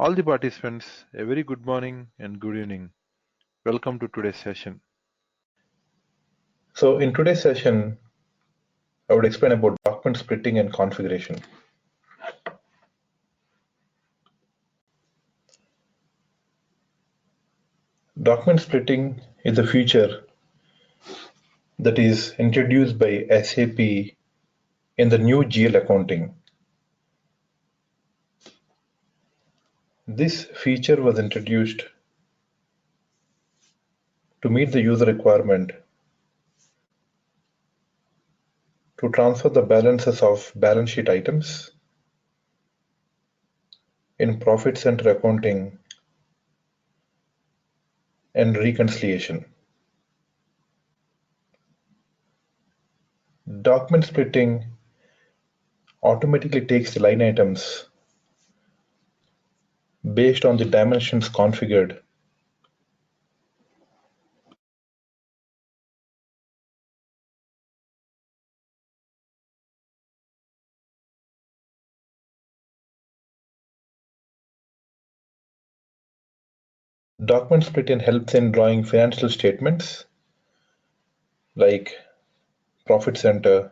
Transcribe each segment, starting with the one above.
All the participants, a very good morning and good evening. Welcome to today's session. So in today's session, I would explain about document splitting and configuration. Document splitting is a feature that is introduced by SAP in the new GL accounting. This feature was introduced to meet the user requirement to transfer the balances of balance sheet items in profit center accounting and reconciliation. Document splitting automatically takes the line items based on the dimensions configured Document splitting helps in drawing financial statements like profit center,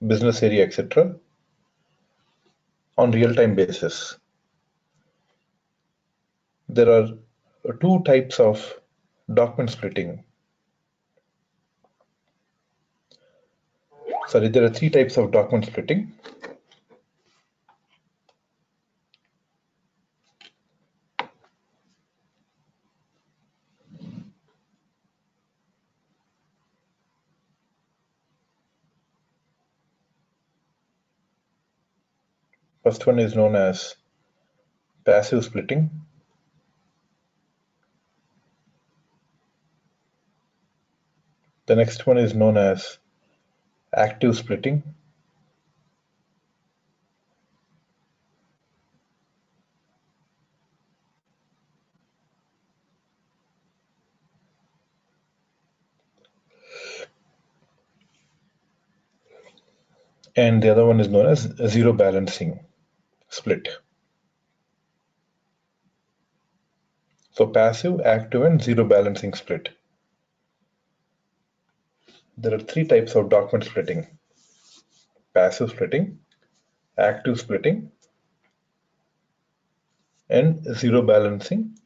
business area, etc. on real-time basis. There are two types of document splitting. There are three types of document splitting. First one is known as passive splitting. The next one is known as active splitting. And the other one is known as zero balancing split. So passive, active, and zero balancing split. There are three types of document splitting: passive splitting, active splitting, and zero balancing.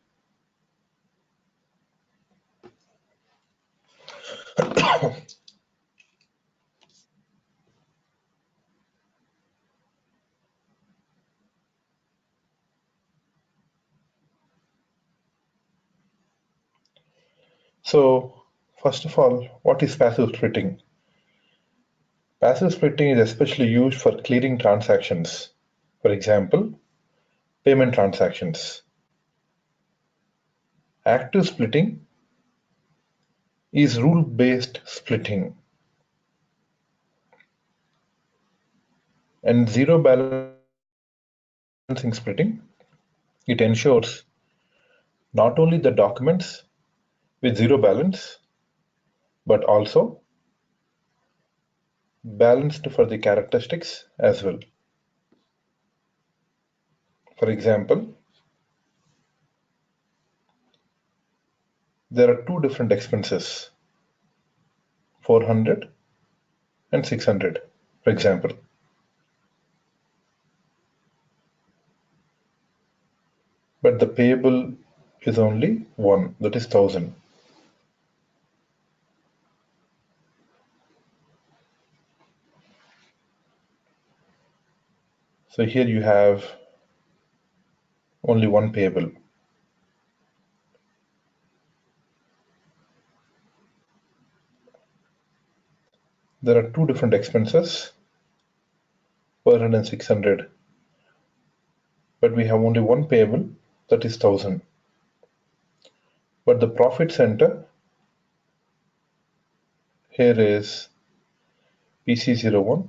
So first of all, what is passive splitting? Passive splitting is especially used for clearing transactions. For example, payment transactions. Active splitting is rule-based splitting. And zero balancing splitting, it ensures not only the documents with zero balance, but also balanced for the characteristics as well. For example, there are two different expenses, 400 and 600, for example. But the payable is only one, that is 1000. So here you have only one payable. There are two different expenses, 400 and 600, but we have only one payable, that is 1000. But the profit center here is PC01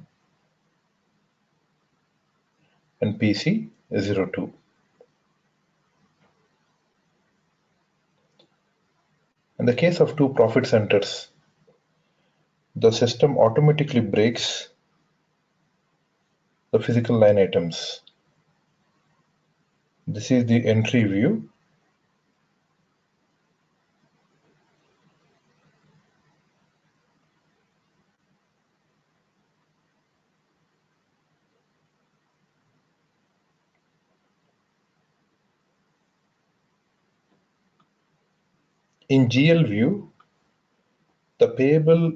and PC02. In the case of two profit centers, the system automatically breaks the physical line items. This is the entry view. In GL view, the payable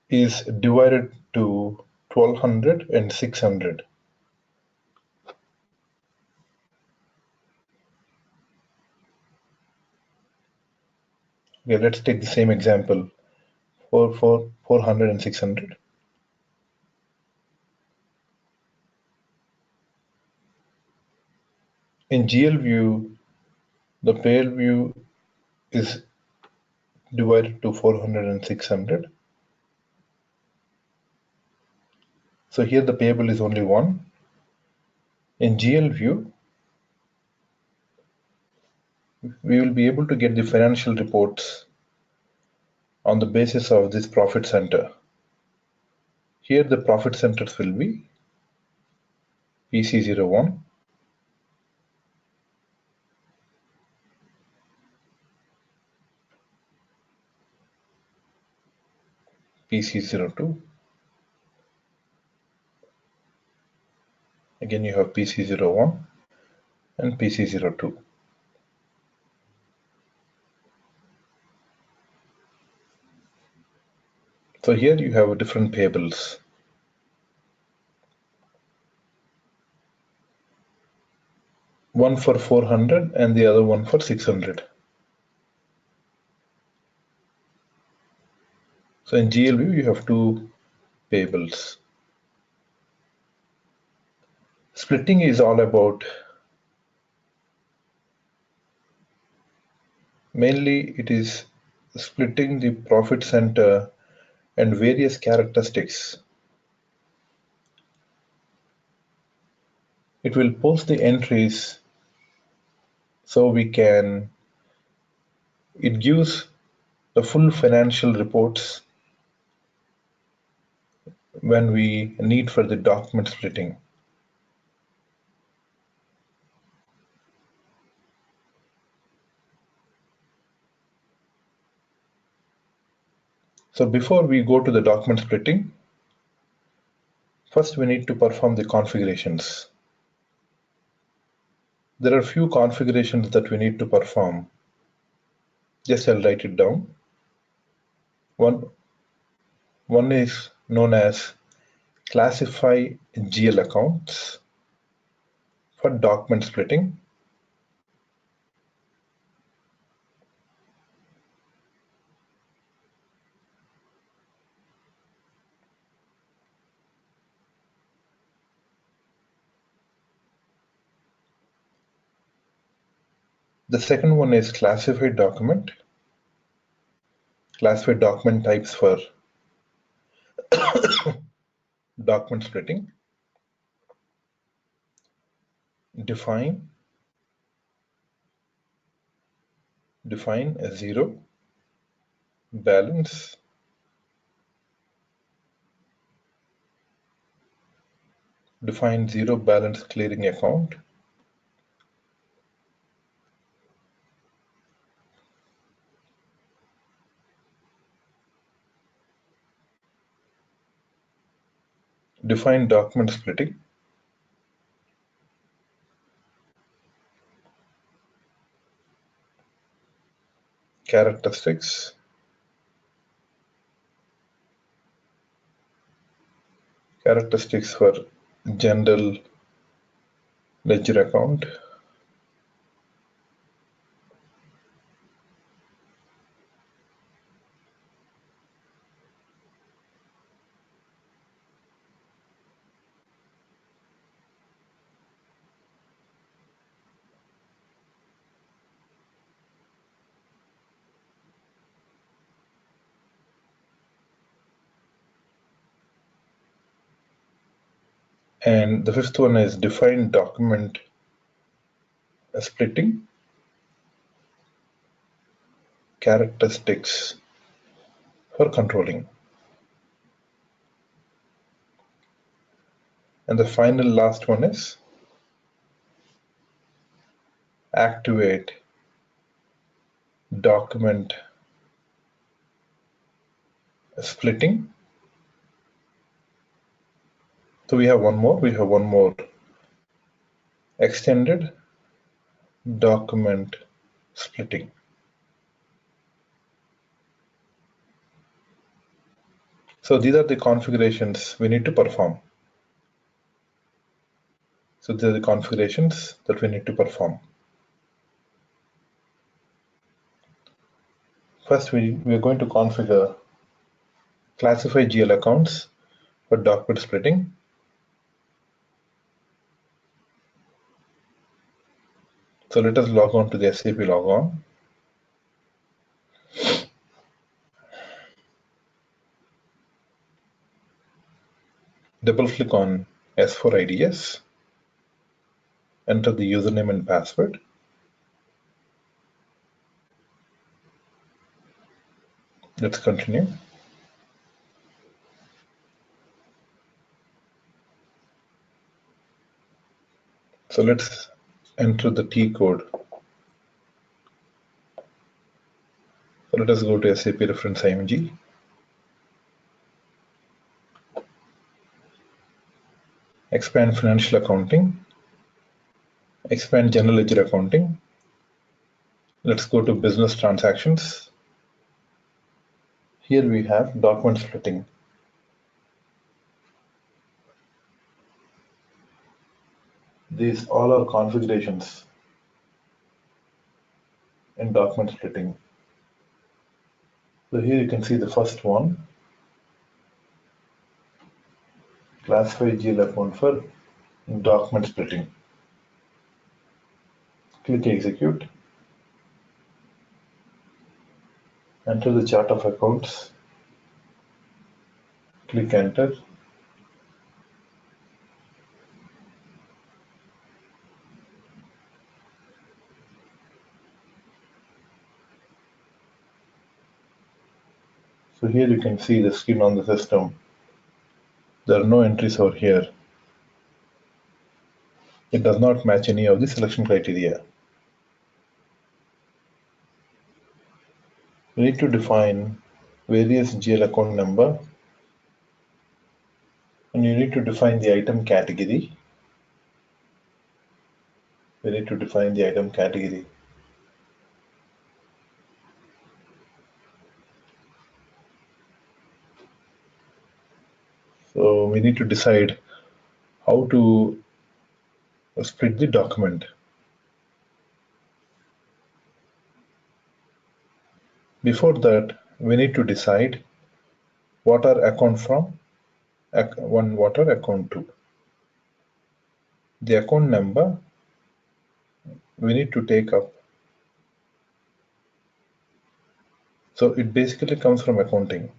is divided to 1200 and 600. Okay, let's take the same example for 400 and 600. In GL view, the payable view is divided to 400 and 600. So here the payable is only 1. In GL view, we will be able to get the financial reports on the basis of this profit center. Here the profit centers will be PC01, PC02. Again you have PC01 and PC02. So here you have different payables. One for 400 and the other one for 600. So in GL view you have two payables. Splitting is all about, mainly it is splitting the profit center and various characteristics. It will post the entries so we can, it gives the full financial reports when we need for the document splitting. So before we go to the document splitting, first we need to perform the configurations. There are few configurations that we need to perform. Just I'll write it down. One is known as classify GL accounts for document splitting. The second one is classified document types for document splitting. Define a zero balance, define zero balance clearing account, define document splitting, characteristics, for general ledger account, and the fifth one is define document splitting, characteristics for controlling. And the final last one is activate document splitting. So we have one more extended document splitting. So these are the configurations we need to perform. So these are the configurations that we need to perform. First, we are going to configure classify GL accounts for document splitting. So let us log on to the SAP logon. Double click on S4IDS. Enter the username and password. Let's continue. So let's enter the T code. So let us go to SAP reference IMG. Expand financial accounting. Expand general ledger accounting. Let's go to business transactions. Here we have document splitting. These all are configurations in document splitting. So here you can see the first one, classify GL account for document splitting. Click execute. Enter the chart of accounts. Click enter. So here you can see the screen on the system. There are no entries over here. It does not match any of the selection criteria. We need to define various GL account number, and you need to define the item category. We need to define the item category. So we need to decide how to split the document. Before that, we need to decide what are account from, what are account to. The account number we need to take up. So it basically comes from accounting.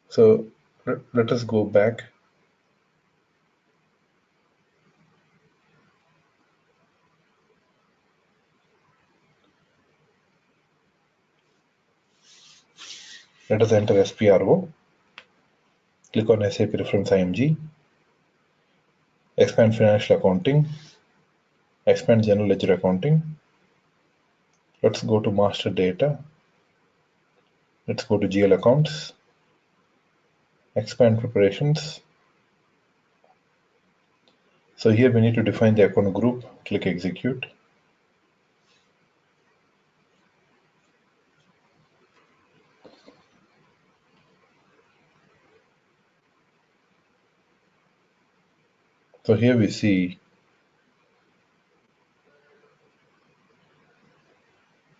So let us go back. Let us enter SPRO. Click on SAP reference IMG. Expand financial accounting. Expand general ledger accounting. Let's go to master data. Let's go to GL accounts. Expand preparations. So here we need to define the account group. Click execute. So here we see,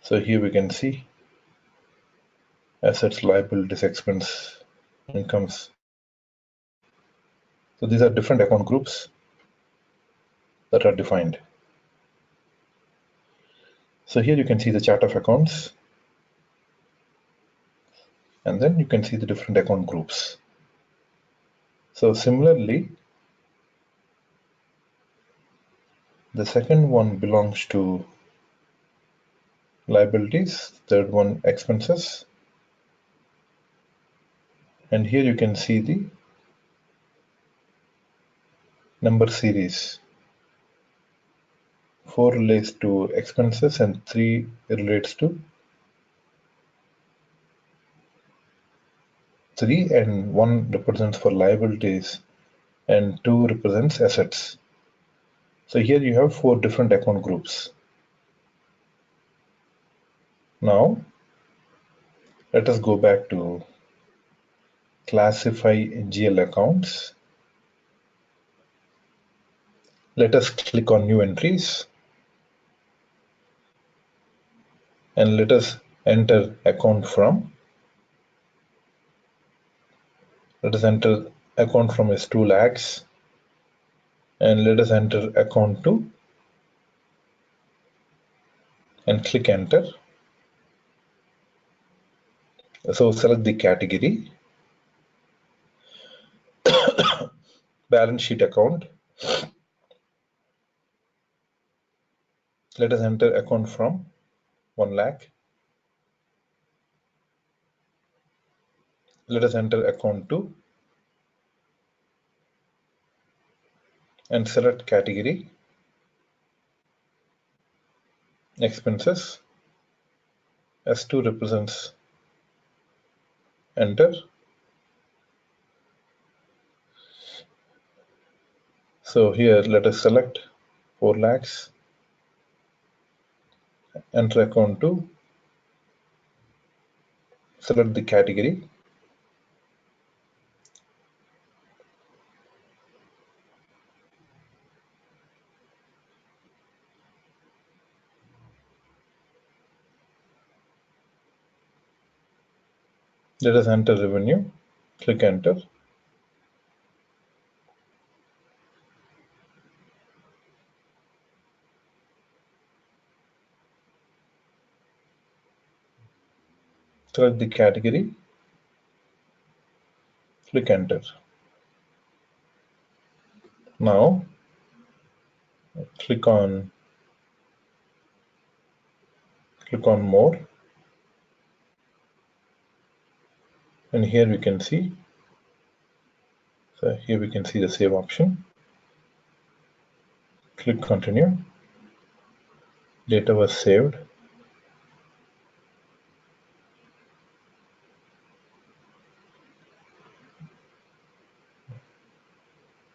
so here we can see assets, liabilities, expense, incomes. So these are different account groups that are defined. So here you can see the chart of accounts, and then you can see the different account groups. So similarly, the second one belongs to liabilities, third one expenses, and here you can see the number series 4 relates to expenses and 3 relates to 3 and 1 represents for liabilities and 2 represents assets. So here you have 4 different account groups. Now let us go back to classify GL accounts. Let us click on new entries and let us enter account from. Let us enter account from is 2 lakhs and let us enter account 2 and click enter. So select the category, balance sheet account. Let us enter account from 1 lakh. Let us enter account 2 and select category, expenses. S2 represents enter. So here let us select 4 lakhs, enter account 2, select the category, let us enter revenue, click enter. Select the category, click enter. Now click on more, and here we can see. So here we can see the save option. Click continue. Data was saved.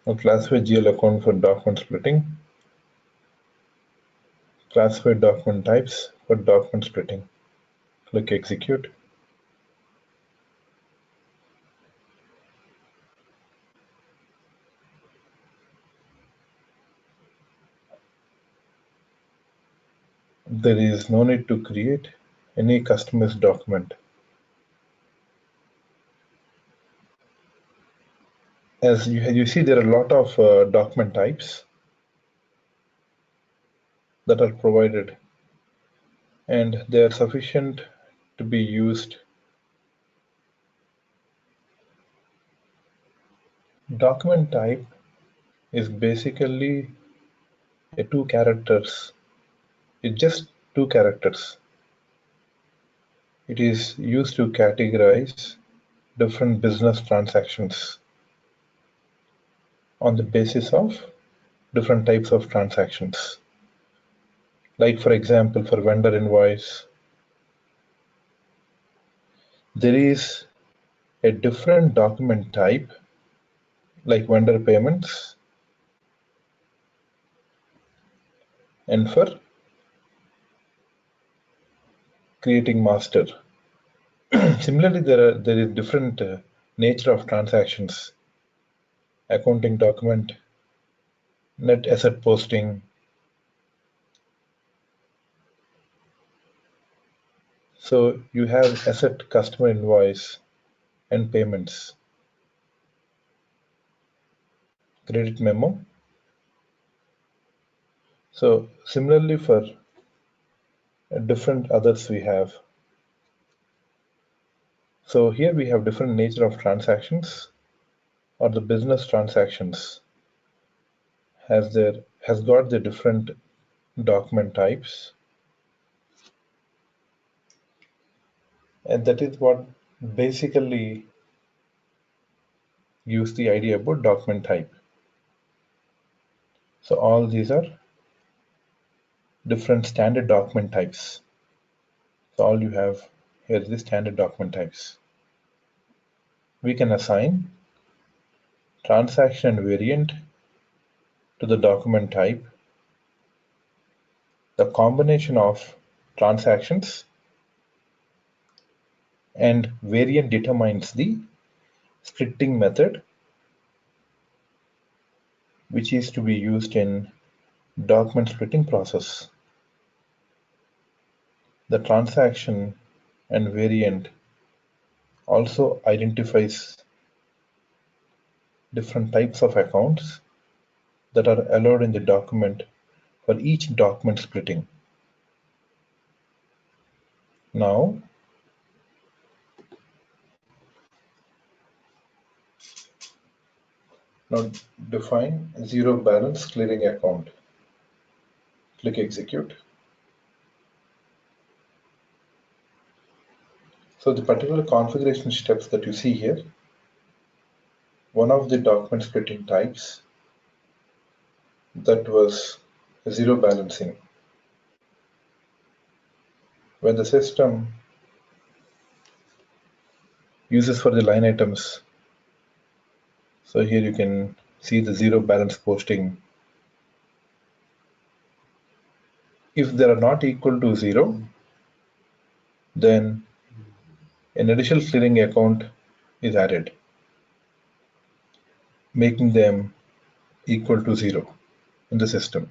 Now classify GL account for document splitting. Classify document types for document splitting. Click execute. There is no need to create any customized document. As you see, there are a lot of document types that are provided, and they are sufficient to be used. Document type is basically a 2 characters. It's just 2 characters. It is used to categorize different business transactions on the basis of different types of transactions. Like for example, for vendor invoice, there is a different document type like vendor payments, and for creating master. Similarly, there is different nature of transactions: accounting document, net asset posting. So you have asset customer invoice and payments, credit memo. So similarly for different others we have. So here we have different nature of transactions, or the business transactions has got the different document types, and that is what basically gives the idea about document type. So all these are different standard document types. So all you have here is the standard document types. We can assign transaction and variant to the document type. The combination of transactions and variant determines the splitting method, which is to be used in document splitting process. The transaction and variant also identifies different types of accounts that are allowed in the document for each document splitting. Now, define zero balance clearing account. Click execute. So the particular configuration steps that you see here, one of the document splitting types, that was zero balancing. When the system uses for the line items, so here you can see the zero balance posting. If they are not equal to 0, then an additional clearing account is added, making them equal to 0 in the system.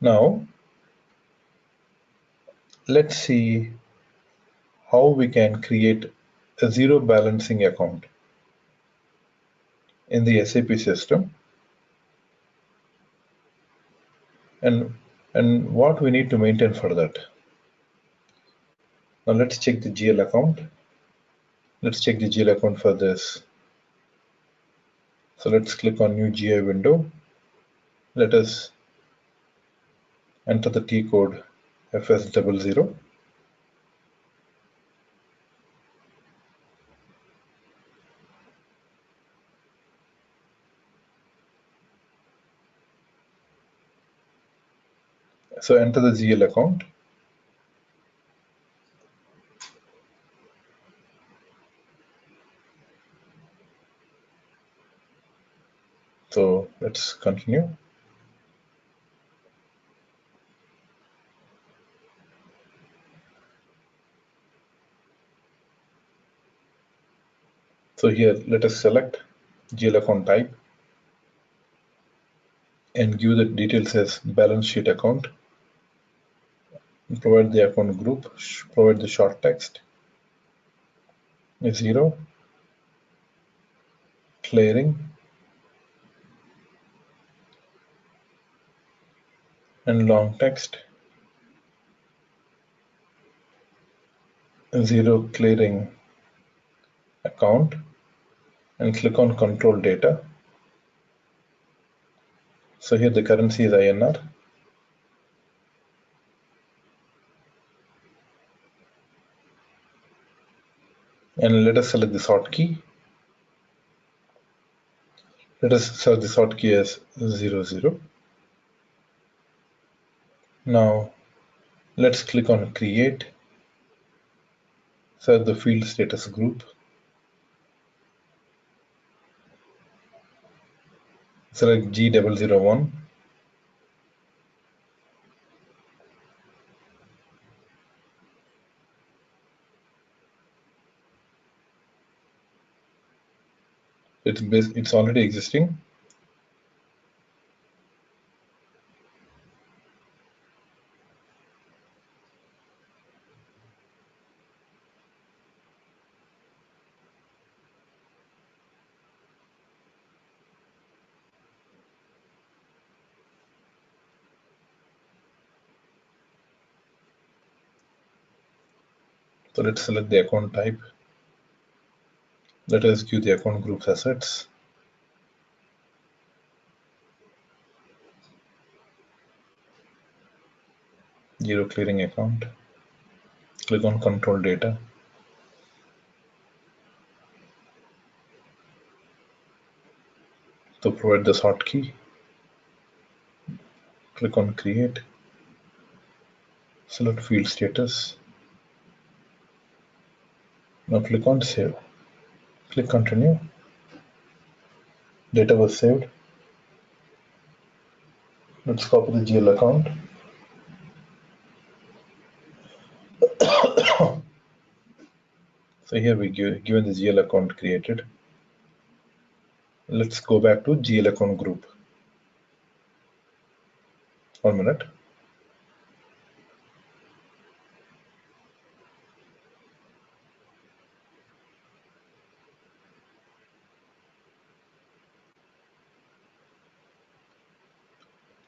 Now, let's see how we can create a zero balancing account in the SAP system, and what we need to maintain for that. Now let's check the GL account. Let's check the GL account for this. So let's click on new GI window. Let us enter the T code FS00. So enter the GL account. So let's continue. So here, let us select GL account type and give the details as balance sheet account. Provide the account group, provide the short text, 0, clearing, and long text, 0 clearing account, and click on control data. So here the currency is INR. And let us select the sort key. Let us select the sort key as 00. Now let's click on create. Select the field status group. Select G001. It's already existing. So let's select the account type. Let us give the account group's assets. Zero clearing account. Click on control data. To provide this hotkey, click on Create, select Field Status. Now click on Save. Click Continue. Data was saved. Let's copy the GL account. So here we given the GL account created. Let's go back to GL account group. 1 minute.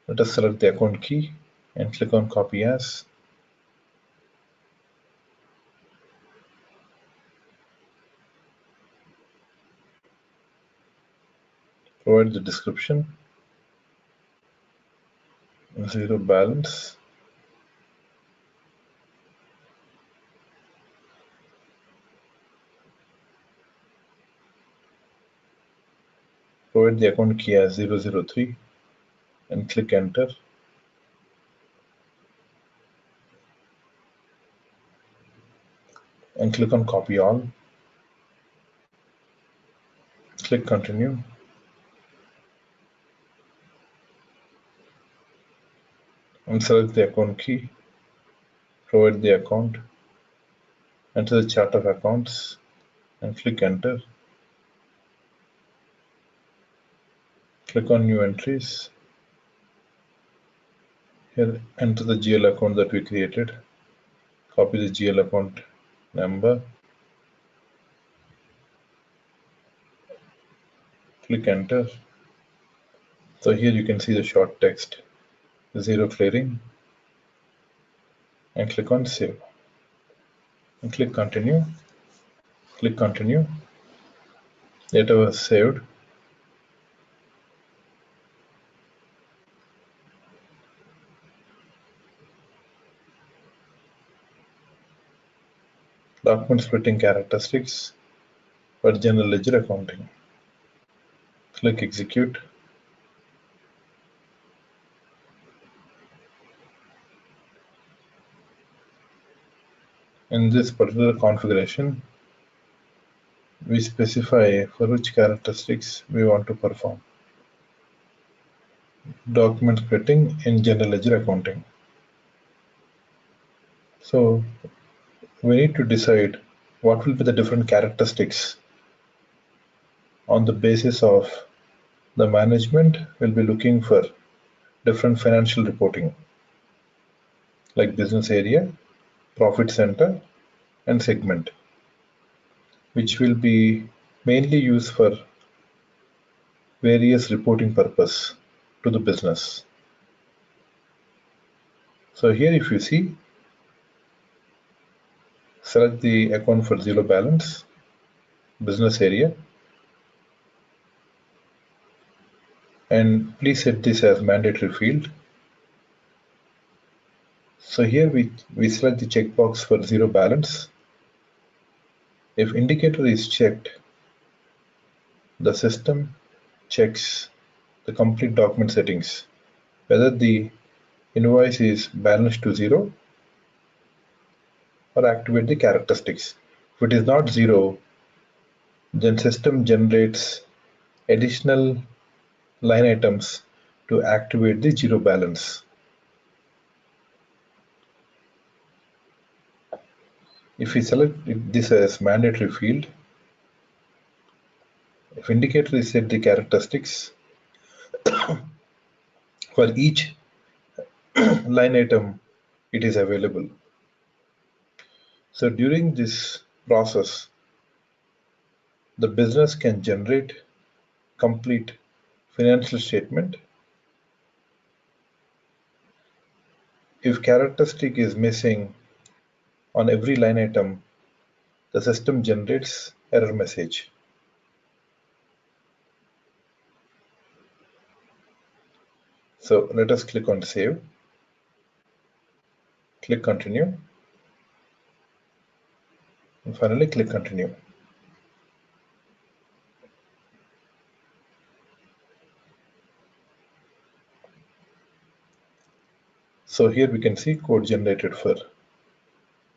Let us select the account key and click on Copy As. Provide the description. Zero balance. Provide the account key as 003 and click Enter. And click on Copy All. Click Continue. And select the account key. Provide the account. Enter the chart of accounts and click Enter. Click on New Entries. Here enter the GL account that we created. Copy the GL account number. Click Enter. So here you can see the short text, zero clearing, and click on Save. And click Continue. Click Continue. Data was saved. Document splitting characteristics for general ledger accounting. Click Execute. In this particular configuration, we specify for which characteristics we want to perform. Document splitting in general ledger accounting. So we need to decide what will be the different characteristics. On the basis of the management will be looking for different financial reporting like business area, profit center, and segment, which will be mainly used for various reporting purpose to the business. So here if you see, select the account for zero balance, business area, and please set this as mandatory field. So here we select the checkbox for zero balance. If indicator is checked, the system checks the complete document settings, whether the invoice is balanced to zero or activate the characteristics. If it is not zero, then system generates additional line items to activate the zero balance. If we select this as mandatory field, if indicator is set the characteristics for each line item, it is available. So during this process, the business can generate complete financial statement. If characteristic is missing on every line item, the system generates error message. So let us click on Save. Click Continue. And finally click Continue. So here we can see code generated for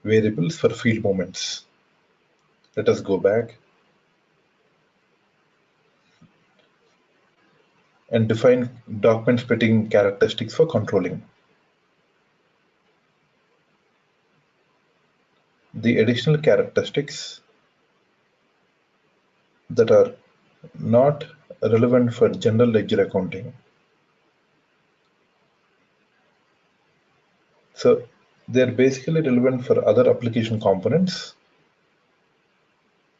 variables for field moments. Let us go back and define document splitting characteristics for controlling. The additional characteristics that are not relevant for general ledger accounting. So they're basically relevant for other application components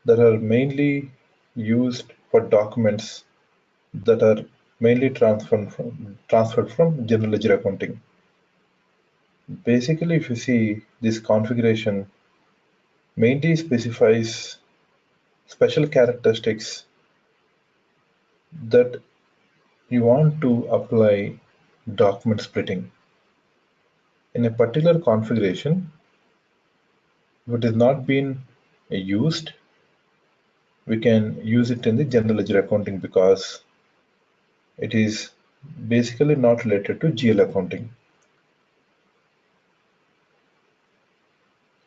that are mainly used for documents that are mainly transferred from general ledger accounting. Basically, if you see this configuration mainly specifies special characteristics that you want to apply document splitting. In a particular configuration, if it is not being used, we can use it in the general ledger accounting because it is basically not related to GL accounting.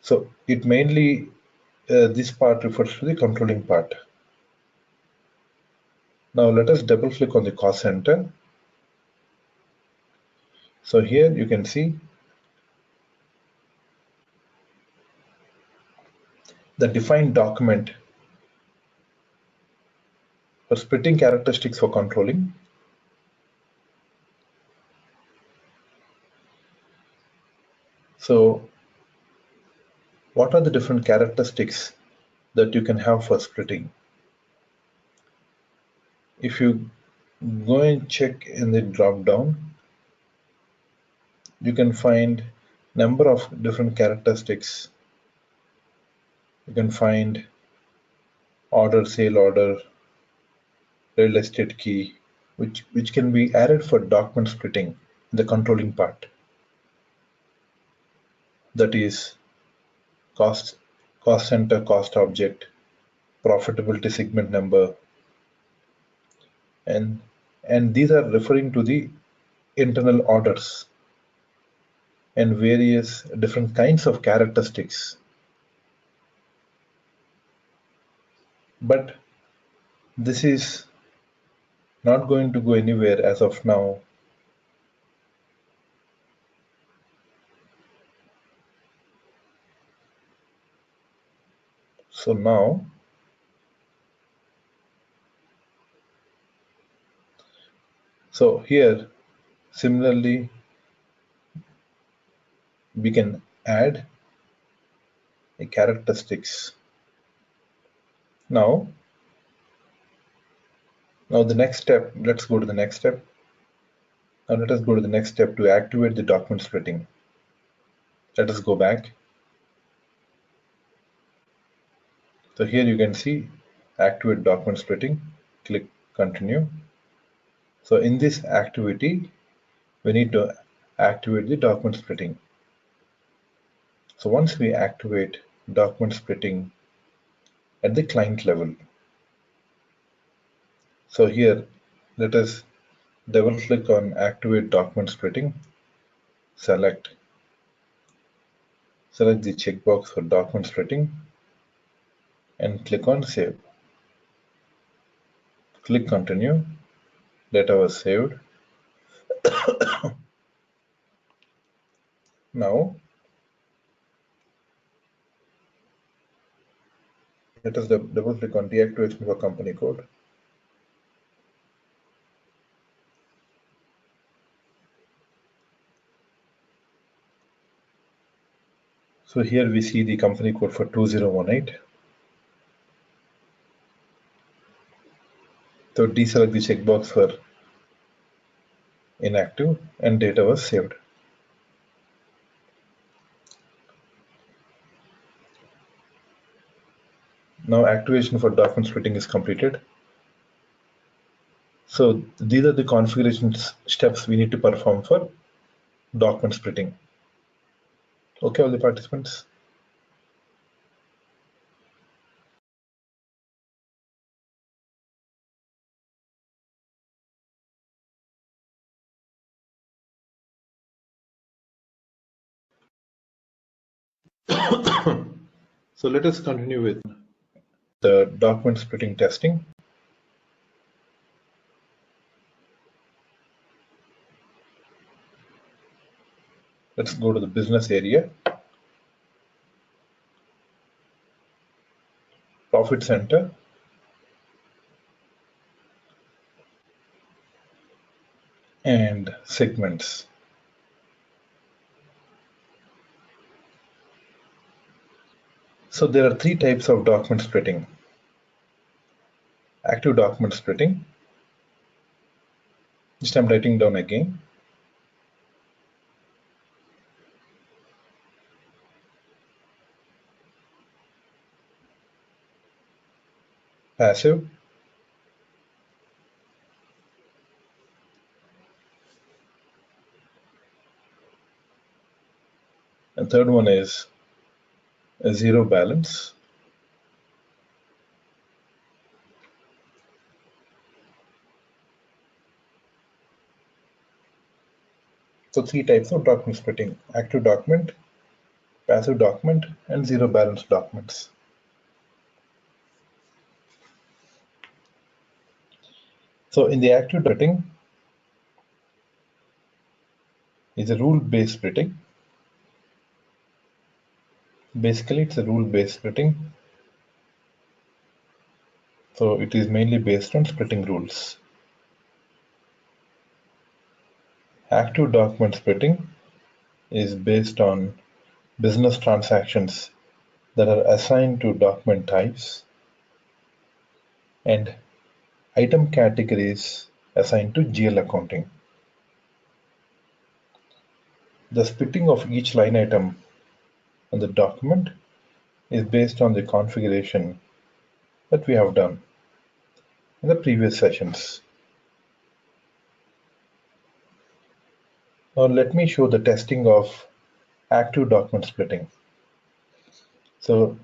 So it mainly, this part refers to the controlling part. Now let us double click on the cost center. So here you can see the defined document for splitting characteristics for controlling. So what are the different characteristics that you can have for splitting? If you go and check in the drop down, you can find number of different characteristics. You can find order, sale order, real estate key, which can be added for document splitting, the controlling part. That is cost, cost center, cost object, profitability segment number, and these are referring to the internal orders and various different kinds of characteristics. But this is not going to go anywhere as of now. So now here similarly we can add a characteristics. Now the next step, let's go to the next step. Now let us go to the next step to activate the document splitting. Let us go back. So here you can see activate document splitting. Click continue. So in this activity, we need to activate the document splitting. So once we activate document splitting at the client level, so here let us double click on activate document splitting, select the checkbox for document splitting and click on save. Click continue. Data was saved. Now let us double click on deactivation for company code. So here we see the company code for 2018. So deselect the checkbox for inactive and data was saved. Now activation for document splitting is completed. So these are the configuration steps we need to perform for document splitting. Okay, all the participants. So let us continue with the document splitting testing. Let's go to the business area, profit center, and segments. So there are three types of document splitting. Active document splitting, which I'm writing down again. Passive, and third one is a zero balance. So three types of document splitting: active document, passive document, and zero balance documents. So in the active splitting is a rule-based splitting. Basically, it's a rule-based splitting. So it is mainly based on splitting rules. Active document splitting is based on business transactions that are assigned to document types and item categories assigned to GL accounting. The splitting of each line item on the document is based on the configuration that we have done in the previous sessions. Now let me show the testing of active document splitting. So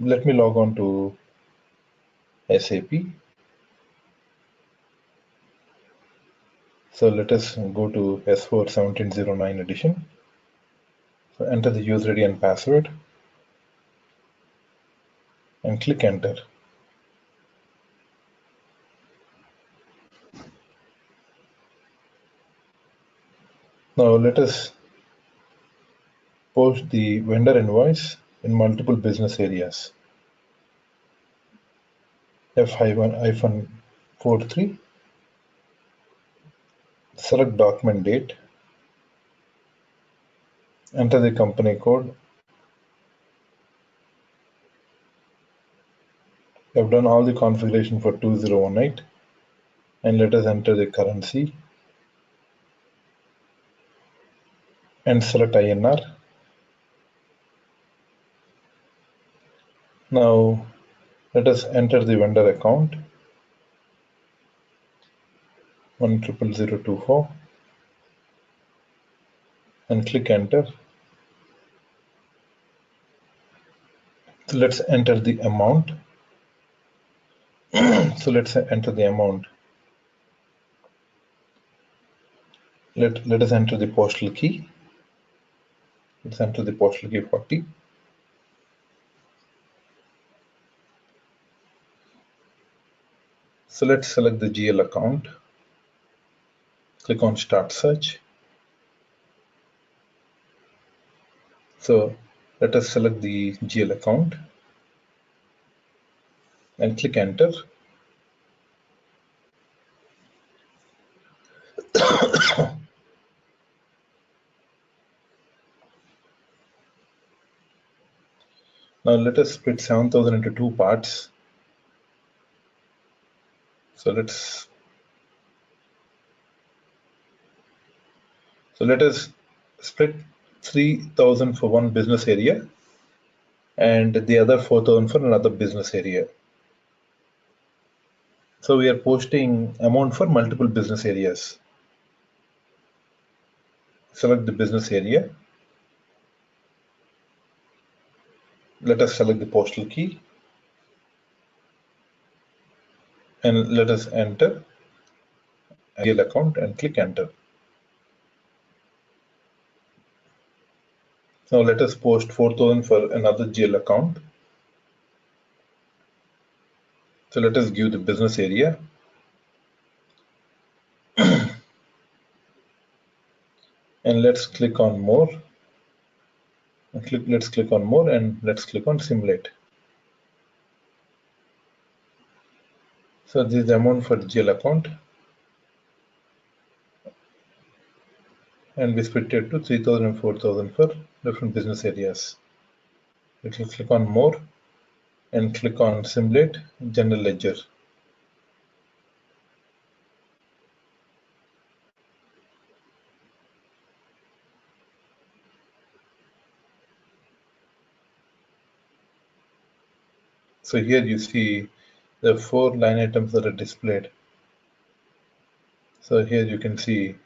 let me log on to SAP. So let us go to S4 1709 edition. So enter the user ID and password and click enter. Now let us post the vendor invoice in multiple business areas. F-43, select document date, enter the company code. We have done all the configuration for 2018 and let us enter the currency and select INR. Now let us enter the vendor account 1000024 and click enter. So let's enter the amount. So let's enter the amount. Let us enter the postal key. Let's enter the postal key 40. So let's select the GL account. Click on Start Search. So let us select the GL account and click enter. Now let us split 7,000 into two parts. So let us split 3,000 for one business area and the other 4,000 for another business area. So we are posting amount for multiple business areas. Select the business area. Let us select the postal key and let us enter GL account and click enter. Now let us post 4,000 for another GL account. So let us give the business area. And let's click on more. Let's click on more and let's click on simulate. So this is the amount for GL account. And we split it to 3,000 and 4,000 for different business areas. We will click on more and click on simulate general ledger. So here you see the 4 line items that are displayed. So here you can see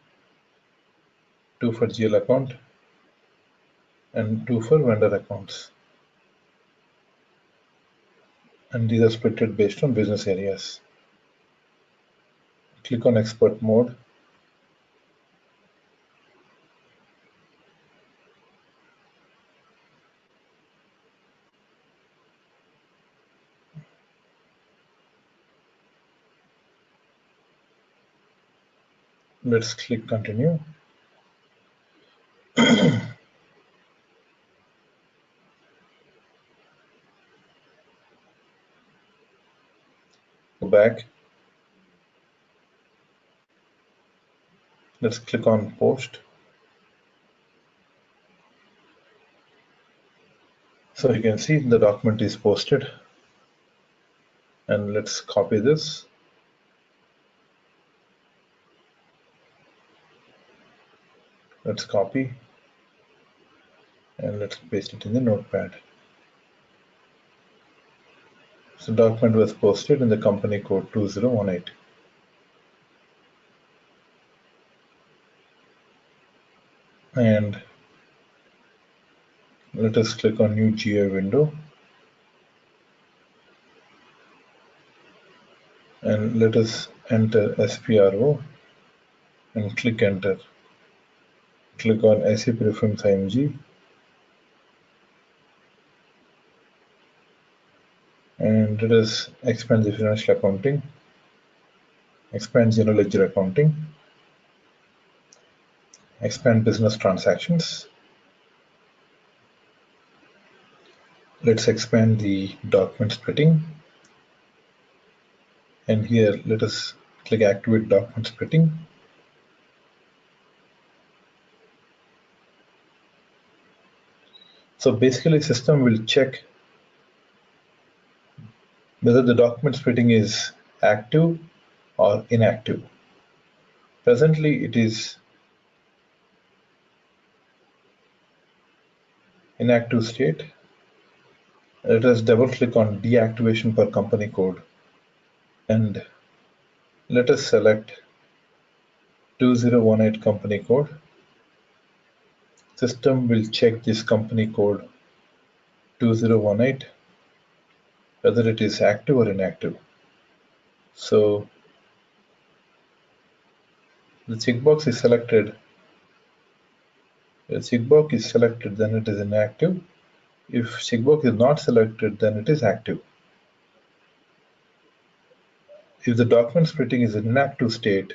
2 for GL account and 2 for vendor accounts. And these are splitted based on business areas. Click on export mode. Let's click continue. Go back. Let's click on post. So you can see the document is posted. And let's copy this. Let's copy and let's paste it in the notepad. So document was posted in the company code 2018. And let us click on new GUI window. And let us enter SPRO and click enter. Click on SAP Reference IMG. And let us expand the financial accounting, expand general ledger accounting, expand business transactions. Let's expand the document splitting. And here let us click activate document splitting. So basically system will check whether the document splitting is active or inactive. Presently it is inactive state. Let us double click on deactivation per company code and let us select 2018 company code. System will check this company code 2018 whether it is active or inactive. So the checkbox is selected. If checkbox is selected, then it is inactive. If checkbox is not selected, then it is active. If the document splitting is in inactive state,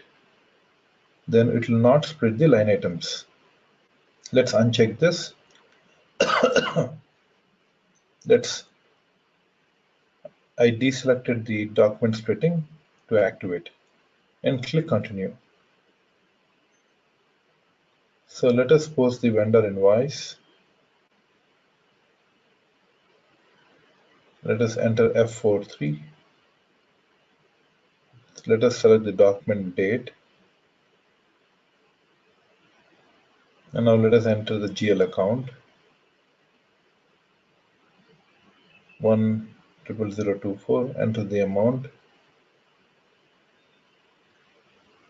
then it will not split the line items. Let's uncheck this. I deselected the document splitting to activate and click continue. So let us post the vendor invoice. Let us enter F43. Let us select the document date. And now let us enter the GL account 1000024. Enter the amount.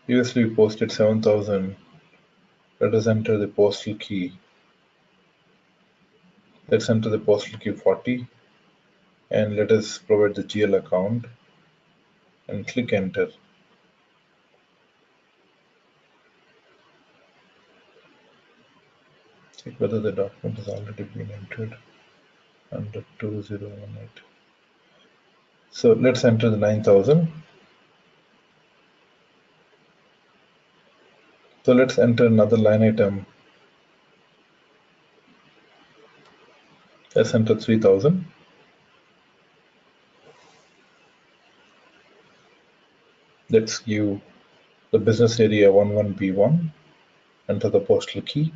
Previously we posted 7,000. Let us enter the postal key. Let's enter the postal key 40 and let us provide the GL account and click enter. Check whether the document has already been entered under 2018. So let's enter the 9,000. So let's enter another line item. Let's enter 3,000. Let's give the business area 11B1. Enter the postal key.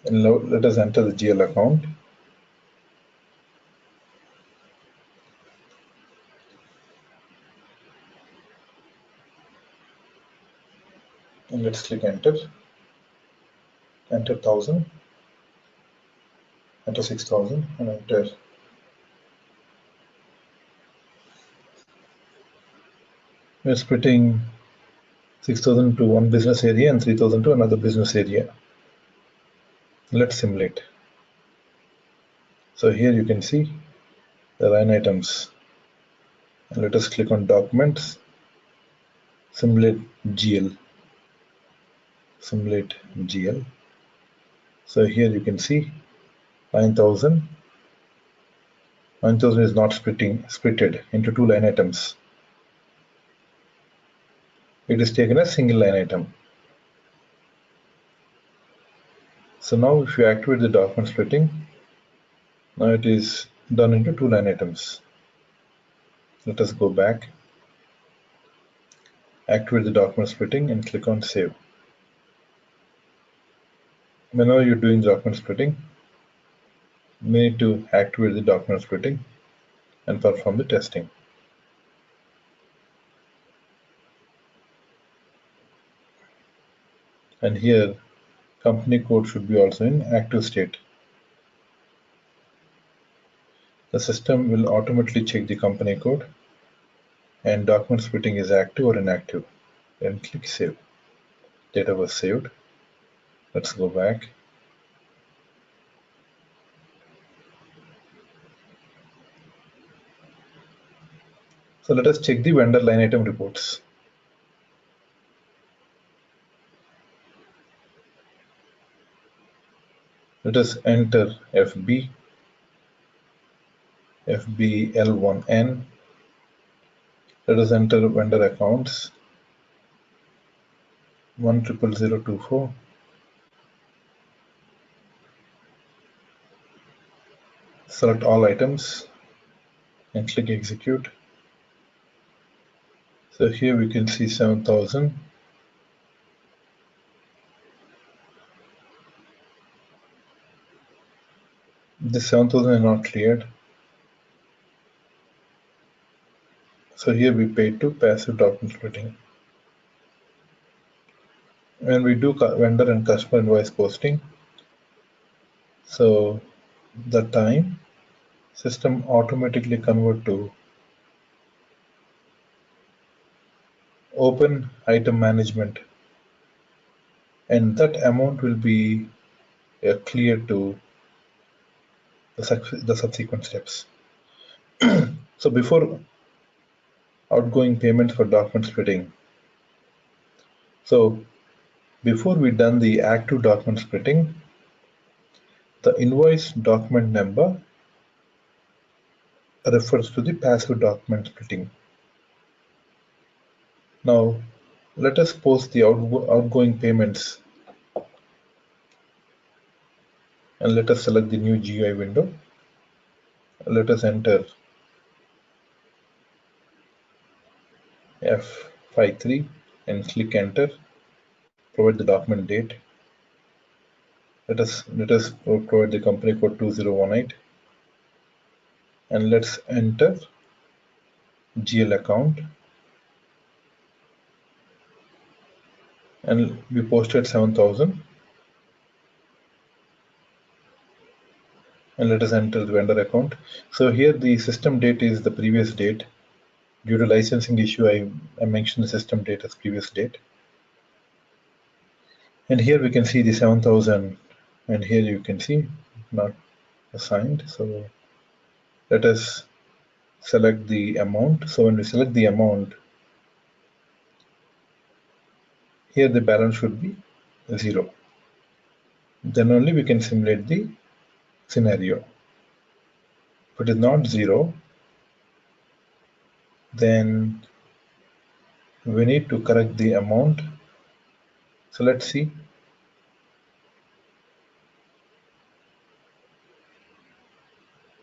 And let us enter the GL account. And let's click enter. Enter 1,000. Enter 6,000 and enter. We're splitting 6,000 to one business area and 3,000 to another business area. Let's simulate. So here you can see the line items. And let us click on documents, simulate GL. Simulate GL. So here you can see 9,000. 9,000 is not splitted into two line items. It is taken as single line item. So now if you activate the document splitting, now it is done into two line items. Let us go back, activate the document splitting and click on save. Whenever you're doing document splitting, you need to activate the document splitting and perform the testing. And here company code should be also in active state. The system will automatically check the company code and document splitting is active or inactive. Then click save. Data was saved. Let's go back. So let us check the vendor line item reports. Let us enter FB, FBL1N. Let us enter vendor accounts 1000024. Select all items and click execute. So here we can see 7,000. This 7,000 is not cleared. So here we paid to passive document splitting. When we do vendor and customer invoice posting, so the time system automatically convert to open item management, and that amount will be clear to the subsequent steps. So before outgoing payments for document splitting, so before we done the active document splitting, the invoice document number refers to the passive document splitting. Now let us post the outgoing payments and let us select the new GUI window. Let us enter F53 and click enter. Provide the document date. Let us provide the company code 2018 and let's enter GL account, and we posted 7,000 and let us enter the vendor account. So here the system date is the previous date. Due to licensing issue, I mentioned the system date as previous date. And here we can see the 7,000 and here you can see not assigned. So let us select the amount. So when we select the amount, here the balance should be 0. Then only we can simulate the scenario. If it is not 0, then we need to correct the amount. So let's see.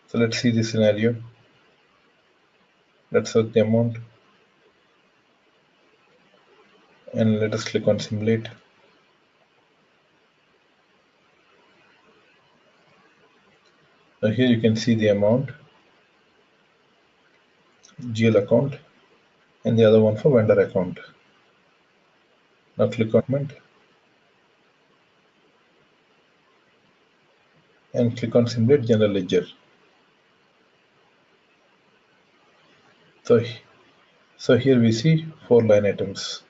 So let's see the scenario. Let's select the amount and let us click on simulate. Now here you can see the amount, GL account, and the other one for vendor account. Now click on document and click on simulate general ledger. So here we see 4 line items.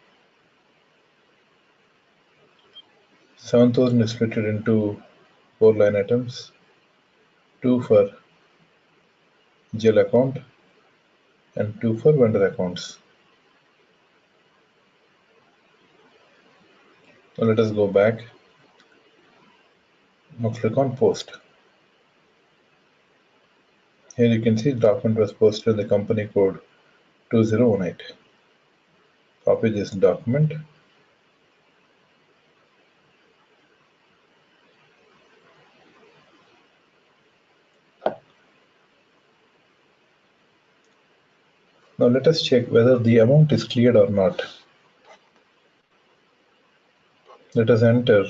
7,000 is split into 4 line items, 2 for GL account and 2 for vendor accounts. Now let us go back. Now click on post. Here you can see the document was posted in the company code 2018. Copy this document. Now let us check whether the amount is cleared or not. Let us enter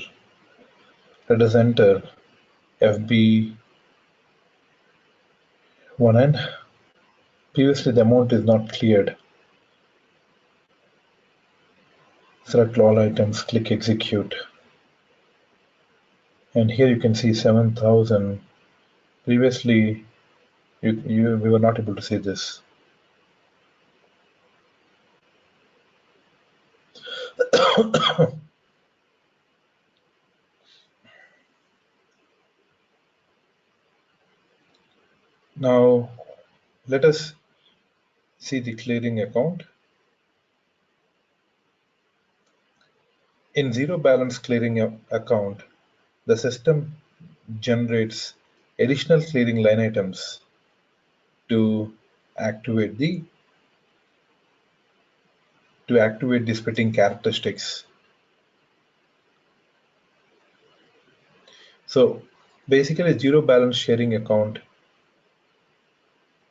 FB1N. Previously the amount is not cleared. Select all items, click execute. And here you can see 7,000. Previously we were not able to see this. Now let us see the clearing account. In zero balance clearing account, the system generates additional clearing line items to activate the splitting characteristics. So basically zero balance sharing account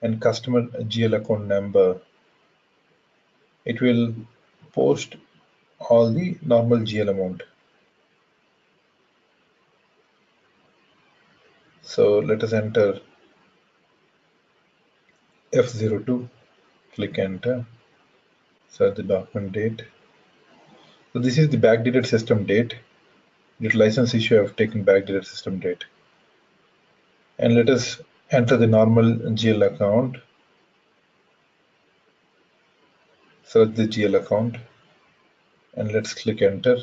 and customer GL account number, it will post all the normal GL amount. So let us enter F02, click enter, set the document date. So this is the backdated system date. Due to license issue, I have taken backdated system date. And let us enter the normal GL account. Select the GL account and let's click enter.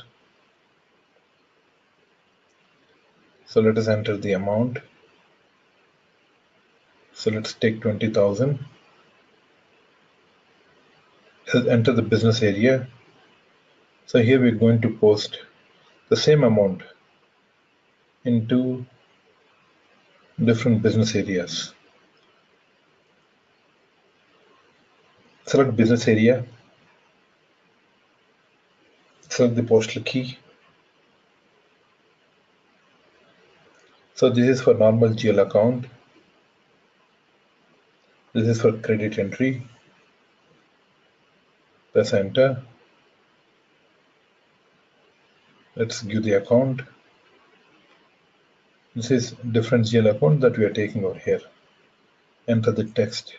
So let us enter the amount. So let's take 20,000. Enter the business area. So here we're going to post the same amount in 2 different business areas. Select business area. Select the postal key. So this is for normal GL account. This is for credit entry. Press enter. Let's give the account. This is different GL account that we are taking over here. Enter the text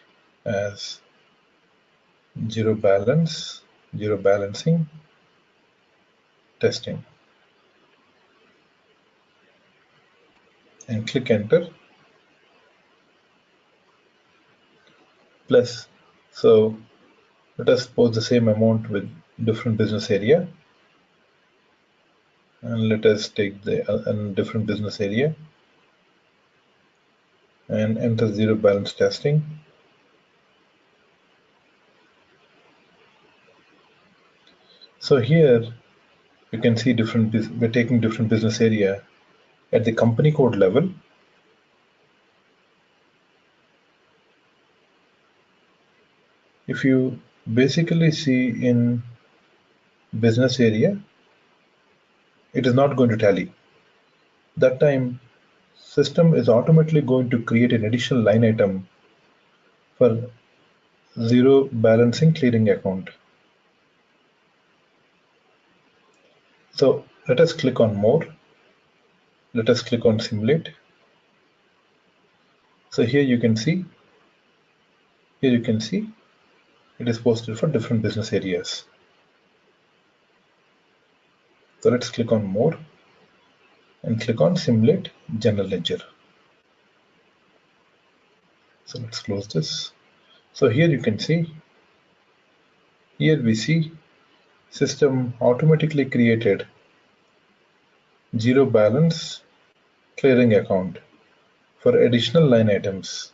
as zero balance, zero balancing, testing. And click enter. Plus, so let us post the same amount with different business area. And let us take the different business area and enter zero balance testing. So here you can see we're taking different business area at the company code level. If you basically see in business area, it is not going to tally. That time, system is automatically going to create an additional line item for zero balancing clearing account. So let us click on more. Let us click on simulate. So here you can see it is posted for different business areas. So let's click on more and click on simulate general ledger. So let's close this. So here you can see, here we see system automatically created zero balance clearing account for additional line items.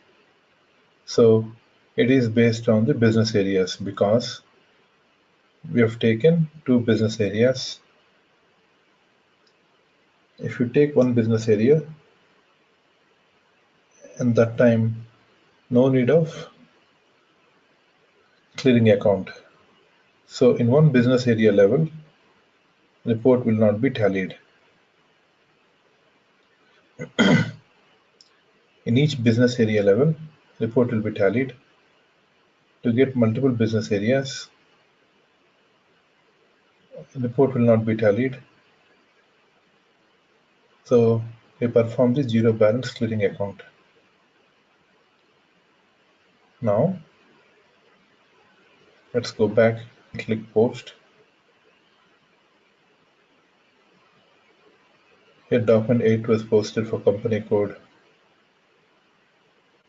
So it is based on the business areas because we have taken two business areas. If you take one business area, and that time no need of clearing account. So in one business area level, report will not be tallied. In each business area level, report will be tallied. To get multiple business areas, report will not be tallied. So we perform the zero balance clearing account. Now let's go back and click post. Here document 8 was posted for company code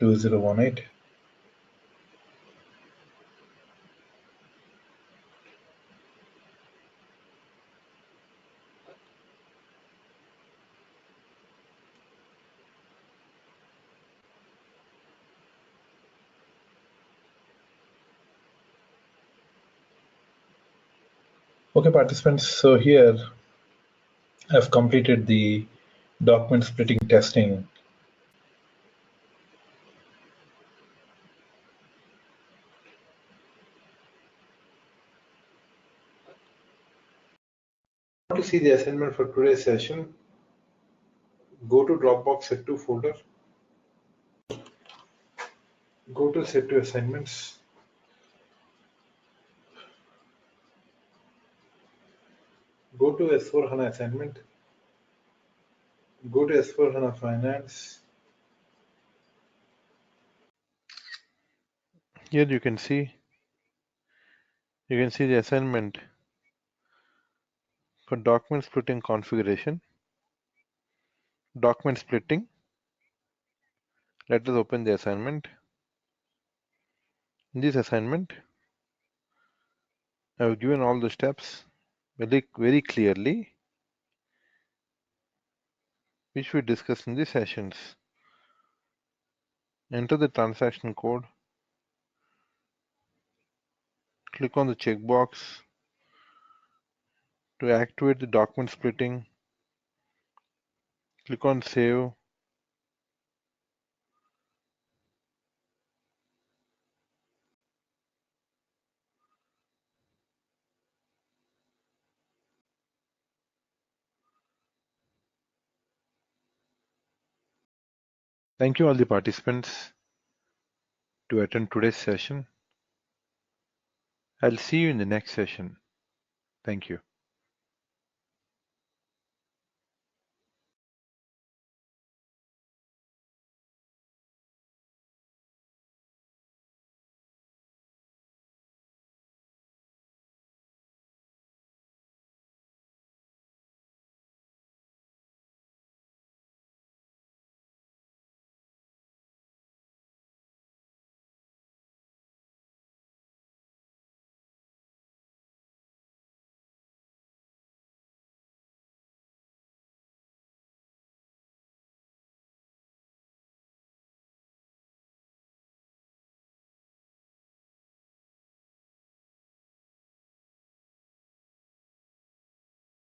2018. Okay, participants, so here I've completed the document splitting testing. To see the assignment for today's session, go to Dropbox Set2 folder, go to Set2 assignments, go to S4 Hana assignment, go to S4 Hana finance. Here you can see the assignment for document splitting configuration. Document splitting. Let us open the assignment. In this assignment, I have given all the steps very clearly, which we discussed in the sessions. Enter the transaction code. Click on the checkbox to activate the document splitting. Click on save. Thank you all the participants to attend today's session. I'll see you in the next session. Thank you.